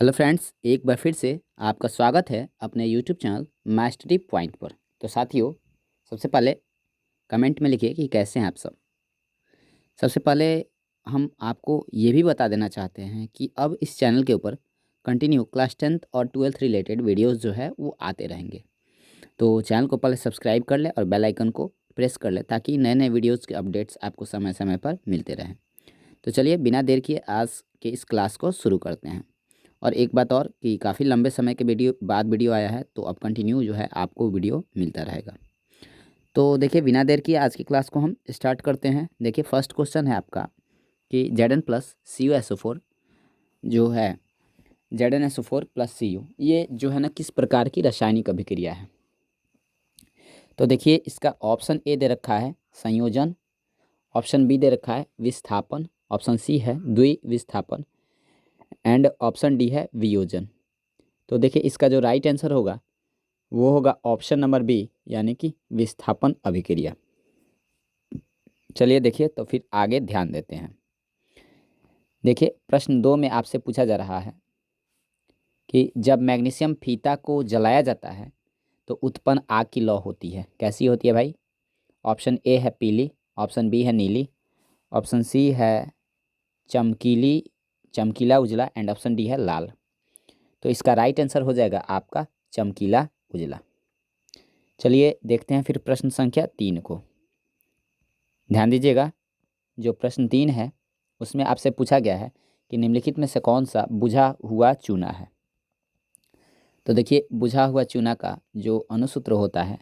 Hello friends, एक बार फिर से आपका स्वागत है अपने यूट्यूब चैनल मास्टरी पॉइंट पर। तो साथियों, सबसे पहले कमेंट में लिखिए कि कैसे हैं आप सब। सबसे पहले हम आपको ये भी बता देना चाहते हैं कि अब इस चैनल के ऊपर कंटिन्यू क्लास 10th और 12th रिलेटेड वीडियोस जो है वो आते रहेंगे। तो चैनल को पहले सब्सक्राइब कर ले और बेल आइकन को प्रेस कर ले ताकि नए नए वीडियोज़ के अपडेट्स आपको समय समय पर मिलते रहें। तो चलिए बिना देर किए आज के इस क्लास को शुरू करते हैं। और एक बात और कि काफ़ी लंबे समय के वीडियो आया है, तो अब कंटिन्यू जो है आपको वीडियो मिलता रहेगा। तो देखिए बिना देर किए आज की क्लास को हम स्टार्ट करते हैं। देखिए फर्स्ट क्वेश्चन है आपका कि Zn+CuSO4 जो है ZnSO4+Cu ये जो है ना किस प्रकार की रासायनिक अभिक्रिया है। तो देखिए इसका ऑप्शन ए दे रखा है संयोजन, ऑप्शन बी दे रखा है विस्थापन, ऑप्शन सी है द्विविस्थापन एंड ऑप्शन डी है वियोजन। तो देखिए इसका जो राइट आंसर होगा वो होगा ऑप्शन नंबर बी, यानी कि विस्थापन अभिक्रिया। चलिए देखिए तो फिर आगे ध्यान देते हैं। देखिए प्रश्न 2 में आपसे पूछा जा रहा है कि जब मैग्नीशियम फीता को जलाया जाता है तो उत्पन्न आग की लौ होती है, कैसी होती है भाई? ऑप्शन ए है पीली, ऑप्शन बी है नीली, ऑप्शन सी है चमकीली चमकीला उजला एंड ऑप्शन डी है लाल। तो इसका राइट आंसर हो जाएगा आपका चमकीला उजला। चलिए देखते हैं फिर प्रश्न संख्या 3 को। ध्यान दीजिएगा, जो प्रश्न 3 है उसमें आपसे पूछा गया है कि निम्नलिखित में से कौन सा बुझा हुआ चूना है। तो देखिए बुझा हुआ चूना का जो अणुसूत्र होता है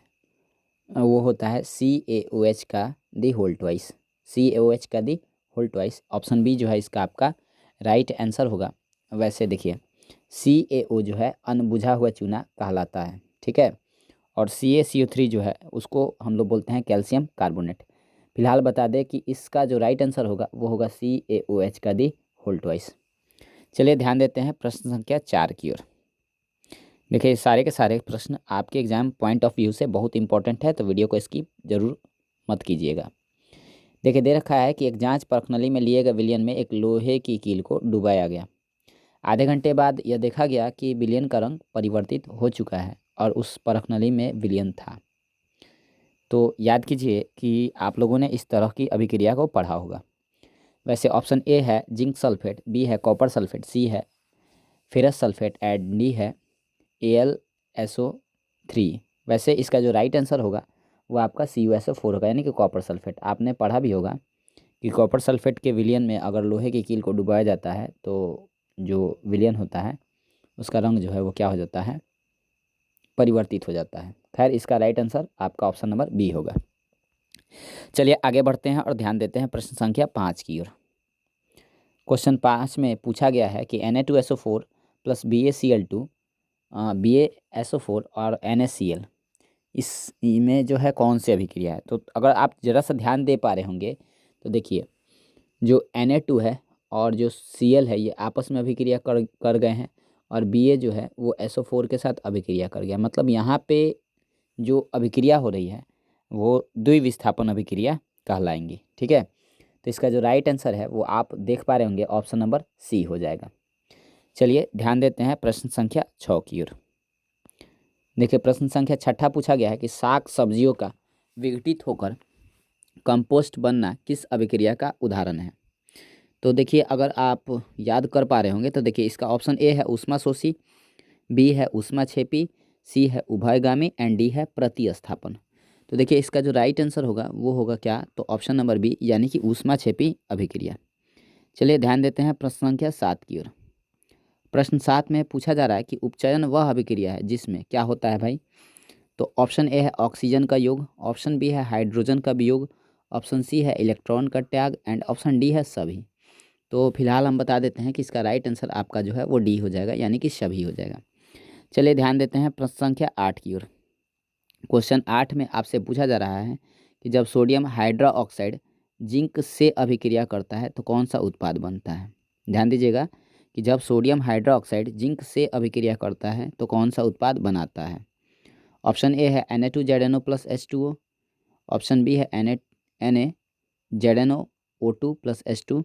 वो होता है CaOH का दी होल ट्वाइस, CaOH का the whole twice. Option B जो है इसका आपका राइट आंसर होगा। वैसे देखिए CaO जो है अनबुझा हुआ चूना कहलाता है, ठीक है। और CaCO3 जो है उसको हम लोग बोलते हैं कैल्शियम कार्बोनेट। फिलहाल बता दें कि इसका जो राइट आंसर होगा वो होगा CaOH का दी होल ट्वाइस। चलिए ध्यान देते हैं प्रश्न संख्या 4 की ओर। देखिए सारे के सारे प्रश्न आपके एग्जाम पॉइंट ऑफ व्यू से बहुत इंपॉर्टेंट है, तो वीडियो को स्किप जरूर मत कीजिएगा। देखिए दे रखा है कि एक जांच परखनली में लिए गए विलयन में एक लोहे की कील को डुबाया गया। आधे घंटे बाद यह देखा गया कि विलयन का रंग परिवर्तित हो चुका है और उस परखनली में विलयन था। तो याद कीजिए कि आप लोगों ने इस तरह की अभिक्रिया को पढ़ा होगा। वैसे ऑप्शन ए है जिंक सल्फेट, बी है कॉपर सल्फेट, सी है फेरस सल्फेट एंड डी है AlSO3। वैसे इसका जो राइट आंसर होगा वो आपका CuSO4 होगा, यानी कि कॉपर सल्फेट। आपने पढ़ा भी होगा कि कॉपर सल्फेट के विलयन में अगर लोहे की कील को डुबाया जाता है तो जो विलयन होता है उसका रंग जो है वो क्या हो जाता है, परिवर्तित हो जाता है। खैर इसका राइट आंसर आपका ऑप्शन नंबर बी होगा। चलिए आगे बढ़ते हैं और ध्यान देते हैं प्रश्न संख्या 5 की ओर। क्वेश्चन 5 में पूछा गया है कि Na2SO4 प्लस BaCl2 BaSO4 और NaCl इसमें जो है कौन सी अभिक्रिया है। तो अगर आप ज़रा सा ध्यान दे पा रहे होंगे तो देखिए जो Na2 है और जो Cl है ये आपस में अभिक्रिया कर कर गए हैं और Ba जो है वो SO4 के साथ अभिक्रिया कर गया। मतलब यहाँ पे जो अभिक्रिया हो रही है वो द्विविस्थापन अभिक्रिया कहलाएंगी, ठीक है। तो इसका जो राइट आंसर है वो आप देख पा रहे होंगे, ऑप्शन नंबर सी हो जाएगा। चलिए ध्यान देते हैं प्रश्न संख्या 6 की ओर। देखिए प्रश्न संख्या 6 पूछा गया है कि साग सब्जियों का विघटित होकर कंपोस्ट बनना किस अभिक्रिया का उदाहरण है। तो देखिए अगर आप याद कर पा रहे होंगे तो देखिए इसका ऑप्शन ए है ऊष्माशोषी, बी है ऊष्माक्षेपी, सी है उभयगामी एंड डी है प्रतिस्थापन। तो देखिए इसका जो राइट आंसर होगा वो होगा क्या, तो ऑप्शन नंबर बी, यानी कि ऊष्माक्षेपी अभिक्रिया। चलिए ध्यान देते हैं प्रश्न संख्या 7 की ओर। प्रश्न 7 में पूछा जा रहा है कि उपचयन वह अभिक्रिया है जिसमें क्या होता है भाई। तो ऑप्शन ए है ऑक्सीजन का योग, ऑप्शन बी है हाइड्रोजन का वियोग, ऑप्शन सी है इलेक्ट्रॉन का त्याग एंड ऑप्शन डी है सभी। तो फिलहाल हम बता देते हैं कि इसका राइट आंसर आपका जो है वो डी हो जाएगा, यानी कि सभी हो जाएगा। चलिए ध्यान देते हैं प्रश्न संख्या 8 की ओर। क्वेश्चन 8 में आपसे पूछा जा रहा है कि जब सोडियम हाइड्रो ऑक्साइड जिंक से अभिक्रिया करता है तो कौन सा उत्पाद बनता है। ध्यान दीजिएगा कि जब सोडियम हाइड्रो ऑक्साइड जिंक से अभिक्रिया करता है तो कौन सा उत्पाद बनाता है। ऑप्शन ए है Na2ZnO plus H2O, option B है NaZnO O2 plus H2,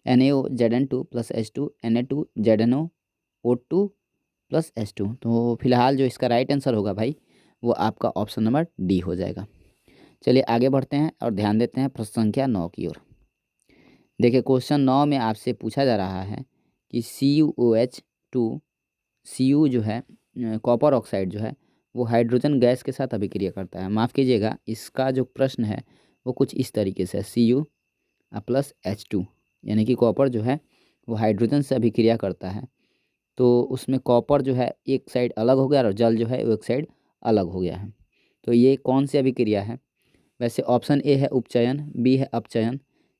NaOZn2 plus H2, Na2ZnO O2 plus H2। तो फिलहाल जो इसका राइट आंसर होगा भाई वो आपका ऑप्शन नंबर डी हो जाएगा। चलिए आगे बढ़ते हैं और ध्यान देते हैं प्रश्न संख्या 9 की ओर। देखिए क्वेश्चन 9 में आपसे पूछा जा रहा है कि CuOH2 Cu जो है कॉपर ऑक्साइड जो है वो हाइड्रोजन गैस के साथ अभिक्रिया करता है। माफ़ कीजिएगा, इसका जो प्रश्न है वो कुछ इस तरीके से है, Cu प्लस H2 यानी कि कॉपर जो है वो हाइड्रोजन से अभिक्रिया करता है, तो उसमें कॉपर जो है एक साइड अलग हो गया और जल जो है वो एक साइड अलग हो गया है। तो ये कौन सी अभिक्रिया है? वैसे ऑप्शन ए है उपचयन, बी है अपचयन,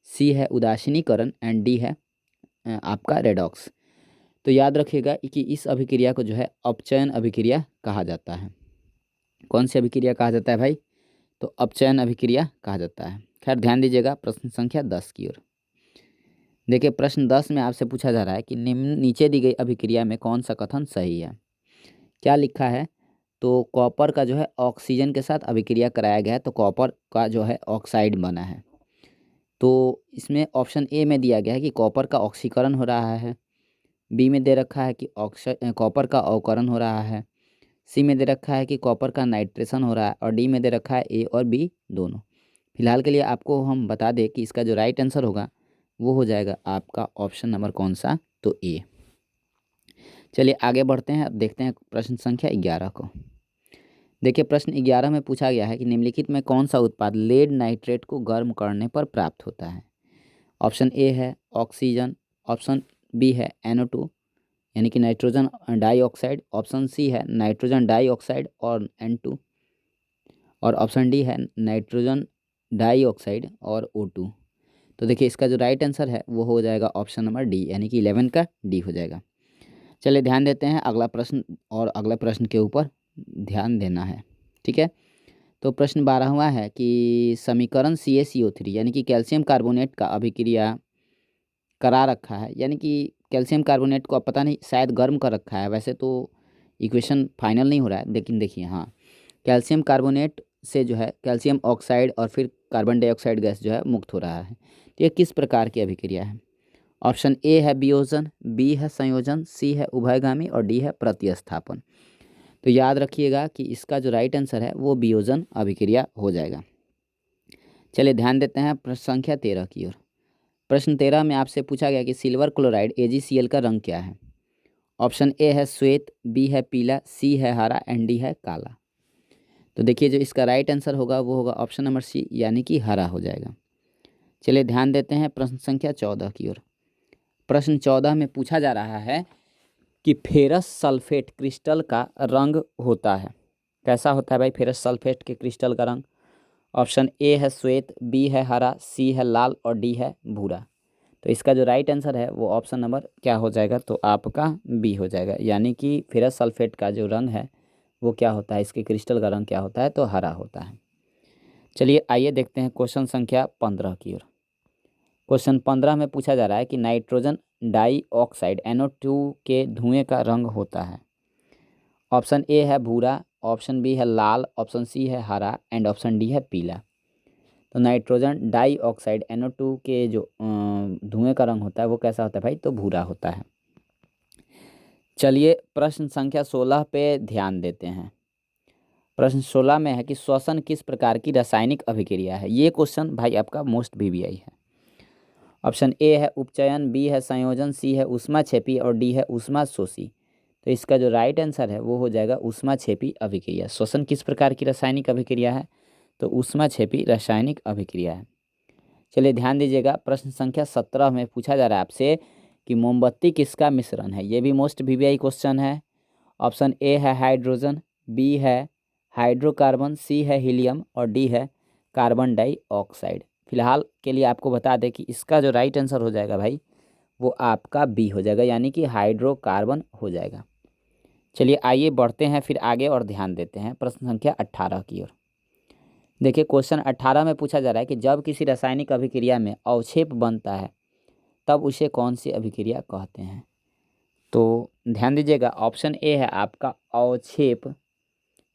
सी है उदासीनीकरण एंड डी है आपका रेडॉक्स। तो याद रखिएगा कि इस अभिक्रिया को जो है अपचयन अभिक्रिया कहा जाता है। कौन सी अभिक्रिया कहा जाता है भाई? तो अपचयन अभिक्रिया कहा जाता है। खैर ध्यान दीजिएगा प्रश्न संख्या 10 की ओर। देखिए प्रश्न 10 में आपसे पूछा जा रहा है कि निम्न नीचे दी गई अभिक्रिया में कौन सा कथन सही है। क्या लिखा है? तो कॉपर का जो है ऑक्सीजन के साथ अभिक्रिया कराया गया है तो कॉपर का जो है ऑक्साइड बना है। तो इसमें ऑप्शन ए में दिया गया है कि कॉपर का ऑक्सीकरण हो रहा है, बी में दे रखा है कि कॉपर का अवकरण हो रहा है, सी में दे रखा है कि कॉपर का नाइट्रेशन हो रहा है और डी में दे रखा है ए और बी दोनों। फिलहाल के लिए आपको हम बता दें कि इसका जो राइट आंसर होगा वो हो जाएगा आपका ऑप्शन नंबर कौन सा? तो ए। चलिए आगे बढ़ते हैं, अब देखते हैं प्रश्न संख्या 11 को। देखिए प्रश्न 11 में पूछा गया है कि निम्नलिखित में कौन सा उत्पाद लेड नाइट्रेट को गर्म करने पर प्राप्त होता है। ऑप्शन ए है ऑक्सीजन, ऑप्शन बी है NO2 यानी कि नाइट्रोजन डाइऑक्साइड, ऑप्शन सी है नाइट्रोजन डाइऑक्साइड और N2 और ऑप्शन डी है नाइट्रोजन डाइऑक्साइड और O2। तो देखिए इसका जो राइट आंसर है वो हो जाएगा ऑप्शन नंबर डी यानी कि 11 का डी हो जाएगा। चलिए ध्यान देते हैं अगला प्रश्न, और अगला प्रश्न के ऊपर ध्यान देना है, ठीक है। तो प्रश्न 12वां है कि समीकरण CaCO3 यानी कि कैल्शियम कार्बोनेट का अभिक्रिया करा रखा है, यानी कि कैल्शियम कार्बोनेट को अब पता नहीं शायद गर्म कर रखा है। वैसे तो इक्वेशन फाइनल नहीं हो रहा है, लेकिन देखिए हाँ कैल्शियम कार्बोनेट से जो है कैल्शियम ऑक्साइड और फिर कार्बन डाइऑक्साइड गैस जो है मुक्त हो रहा है। तो ये किस प्रकार की अभिक्रिया है? ऑप्शन ए है वियोजन, बी है संयोजन, सी है उभयगामी और डी है प्रतिस्थापन। तो याद रखिएगा कि इसका जो राइट आंसर है वो वियोजन अभिक्रिया हो जाएगा। चलिए ध्यान देते हैं प्रश्न संख्या 13 की ओर। प्रश्न 13 में आपसे पूछा गया कि सिल्वर क्लोराइड AgCl का रंग क्या है। ऑप्शन ए है श्वेत, बी है पीला, सी है हरा एंड डी है काला। तो देखिए जो इसका राइट आंसर होगा वो होगा ऑप्शन नंबर सी यानी कि हरा हो जाएगा। चलिए ध्यान देते हैं प्रश्न संख्या 14 की ओर। प्रश्न 14 में पूछा जा रहा है कि फेरस सल्फेट क्रिस्टल का रंग होता है। कैसा होता है भाई फेरस सल्फेट के क्रिस्टल का रंग? ऑप्शन ए है श्वेत, बी है हरा, सी है लाल और डी है भूरा। तो इसका जो राइट आंसर है वो ऑप्शन नंबर क्या हो जाएगा? तो आपका बी हो जाएगा, यानी कि फेरस सल्फेट का जो रंग है वो क्या होता है, इसके क्रिस्टल का रंग क्या होता है? तो हरा होता है। चलिए आइए देखते हैं क्वेश्चन संख्या 15 की ओर। क्वेश्चन 15 में पूछा जा रहा है कि नाइट्रोजन डाइऑक्साइड NO2 के धुएं का रंग होता है। ऑप्शन ए है भूरा, ऑप्शन बी है लाल, ऑप्शन सी है हरा एंड ऑप्शन डी है पीला। तो नाइट्रोजन डाइऑक्साइड NO2 के जो धुएं का रंग होता है वो कैसा होता है भाई? तो भूरा होता है। चलिए प्रश्न संख्या 16 पे ध्यान देते हैं। प्रश्न 16 में है कि श्वसन किस प्रकार की रासायनिक अभिक्रिया है। ये क्वेश्चन भाई आपका मोस्ट VVI है। ऑप्शन ए है उपचयन, बी है संयोजन, सी है ऊष्माक्षेपी और डी है ऊष्माशोषी। तो इसका जो राइट आंसर है वो हो जाएगा ऊष्माक्षेपी अभिक्रिया। श्वसन किस प्रकार की रासायनिक अभिक्रिया है? तो ऊष्माक्षेपी रासायनिक अभिक्रिया है। चलिए ध्यान दीजिएगा प्रश्न संख्या 17 में पूछा जा रहा है आपसे कि मोमबत्ती किसका मिश्रण है। ये भी मोस्ट VVI क्वेश्चन है। ऑप्शन ए है हाइड्रोजन, बी है हाइड्रोकार्बन, सी है हीलियम और डी है कार्बन डाइऑक्साइड। फिलहाल के लिए आपको बता दें कि इसका जो राइट आंसर हो जाएगा भाई वो आपका बी हो जाएगा, यानी कि हाइड्रोकार्बन हो जाएगा। चलिए आइए बढ़ते हैं फिर आगे और ध्यान देते हैं प्रश्न संख्या 18 की ओर। देखिए क्वेश्चन 18 में पूछा जा रहा है कि जब किसी रासायनिक अभिक्रिया में अवक्षेप बनता है तब उसे कौन सी अभिक्रिया कहते हैं। तो ध्यान दीजिएगा ऑप्शन ए है आपका अवक्षेप,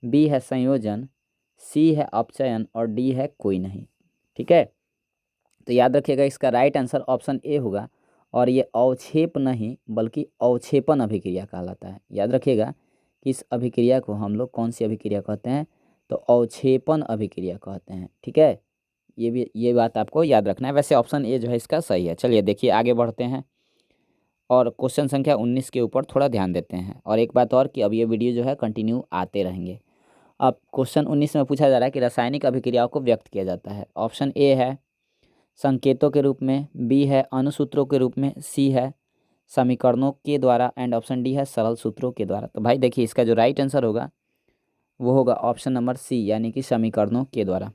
बी है संयोजन, सी है अपचयन और डी है कोई नहीं। ठीक है, तो याद रखिएगा इसका राइट आंसर ऑप्शन ए होगा और ये अवक्षेप नहीं बल्कि अवक्षेपण अभिक्रिया कहलाता है। याद रखिएगा कि इस अभिक्रिया को हम लोग कौन सी अभिक्रिया कहते हैं, तो अवक्षेपण अभिक्रिया कहते हैं। ठीक है, ये बात आपको याद रखना है। वैसे ऑप्शन ए जो है इसका सही है। चलिए देखिए आगे बढ़ते हैं और क्वेश्चन संख्या 19 के ऊपर थोड़ा ध्यान देते हैं। और एक बात और कि अब ये वीडियो जो है कंटिन्यू आते रहेंगे। अब क्वेश्चन 19 में पूछा जा रहा है कि रासायनिक अभिक्रियाओं को व्यक्त किया जाता है। ऑप्शन ए है संकेतों के रूप में, बी है अनुसूत्रों के रूप में, सी है समीकरणों के द्वारा, एंड ऑप्शन डी है सरल सूत्रों के द्वारा। तो भाई देखिए इसका जो राइट आंसर होगा वो होगा ऑप्शन नंबर सी, यानी कि समीकरणों के द्वारा।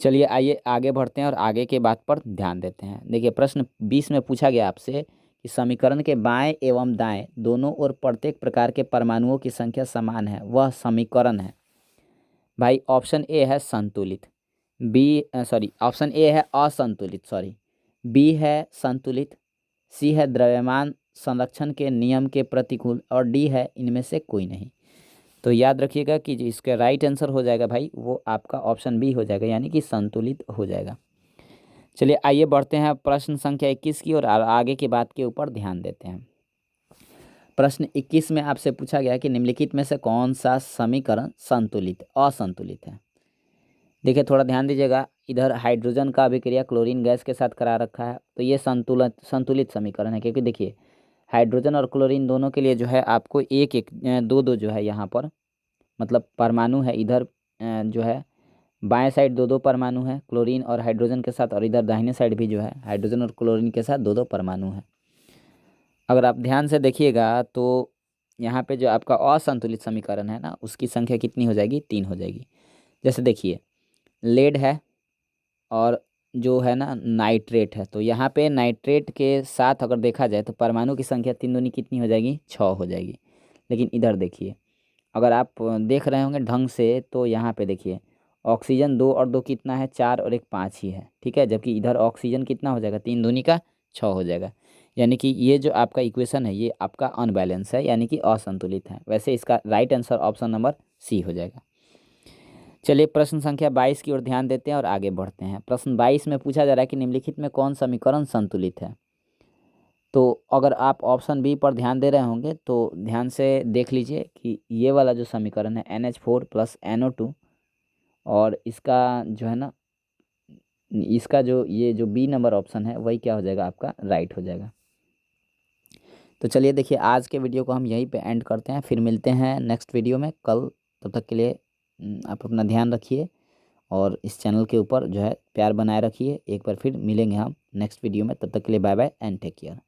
चलिए आइए आगे बढ़ते हैं और आगे के बात पर ध्यान देते हैं। देखिए प्रश्न 20 में पूछा गया आपसे कि समीकरण के बाएं एवं दाएं दोनों ओर प्रत्येक प्रकार के परमाणुओं की संख्या समान है, वह समीकरण है। भाई ऑप्शन ए है संतुलित, ऑप्शन ए है असंतुलित, बी है संतुलित, सी है द्रव्यमान संरक्षण के नियम के प्रतिकूल, और डी है इनमें से कोई नहीं। तो याद रखिएगा कि जो इसका राइट आंसर हो जाएगा भाई वो आपका ऑप्शन बी हो जाएगा, यानी कि संतुलित हो जाएगा। चलिए आइए बढ़ते हैं प्रश्न संख्या 21 की और आगे की बात के ऊपर ध्यान देते हैं। प्रश्न 21 में आपसे पूछा गया कि निम्नलिखित में से कौन सा समीकरण असंतुलित है। देखिए थोड़ा ध्यान दीजिएगा, इधर हाइड्रोजन का अभिक्रिया क्लोरीन गैस के साथ करा रखा है, तो ये संतुलित समीकरण है। क्योंकि देखिए हाइड्रोजन और क्लोरीन दोनों के लिए जो है आपको एक एक दो दो जो है यहाँ पर मतलब परमाणु है। इधर जो है बाएं साइड दो दो परमाणु है क्लोरीन और हाइड्रोजन के साथ, और इधर दाहिने साइड भी जो है हाइड्रोजन और क्लोरीन के साथ दो दो परमाणु है। अगर आप ध्यान से देखिएगा तो यहाँ पे जो आपका असंतुलित समीकरण है ना, उसकी संख्या कितनी हो जाएगी, 3 हो जाएगी। जैसे देखिए लेड है और जो है ना नाइट्रेट है, तो यहाँ पे नाइट्रेट के साथ अगर देखा जाए तो परमाणु की संख्या 3 दूनी कितनी हो जाएगी, 6 हो जाएगी। लेकिन इधर देखिए अगर आप देख रहे होंगे ढंग से तो यहाँ पे देखिए ऑक्सीजन 2 और 2 कितना है, 4 और 1 5 ही है। ठीक है, जबकि इधर ऑक्सीजन कितना हो जाएगा, 3 दूनी का 6 हो जाएगा। यानी कि ये जो आपका इक्वेशन है ये आपका अनबैलेंस है, यानी कि असंतुलित है। वैसे इसका right answer option number C हो जाएगा। चलिए प्रश्न संख्या 22 की ओर ध्यान देते हैं और आगे बढ़ते हैं। प्रश्न 22 में पूछा जा रहा है कि निम्नलिखित में कौन समीकरण संतुलित है। तो अगर आप ऑप्शन बी पर ध्यान दे रहे होंगे तो ध्यान से देख लीजिए कि ये वाला जो समीकरण है NH4 + NO2, और इसका जो है ना इसका जो ये जो बी नंबर ऑप्शन है वही क्या हो जाएगा, आपका राइट हो जाएगा। तो चलिए देखिए आज के वीडियो को हम यहीं पे एंड करते हैं, फिर मिलते हैं नेक्स्ट वीडियो में कल। तब तक के लिए आप अपना ध्यान रखिए और इस चैनल के ऊपर जो है प्यार बनाए रखिए। एक बार फिर मिलेंगे हम नेक्स्ट वीडियो में, तब तक के लिए bye bye and take care.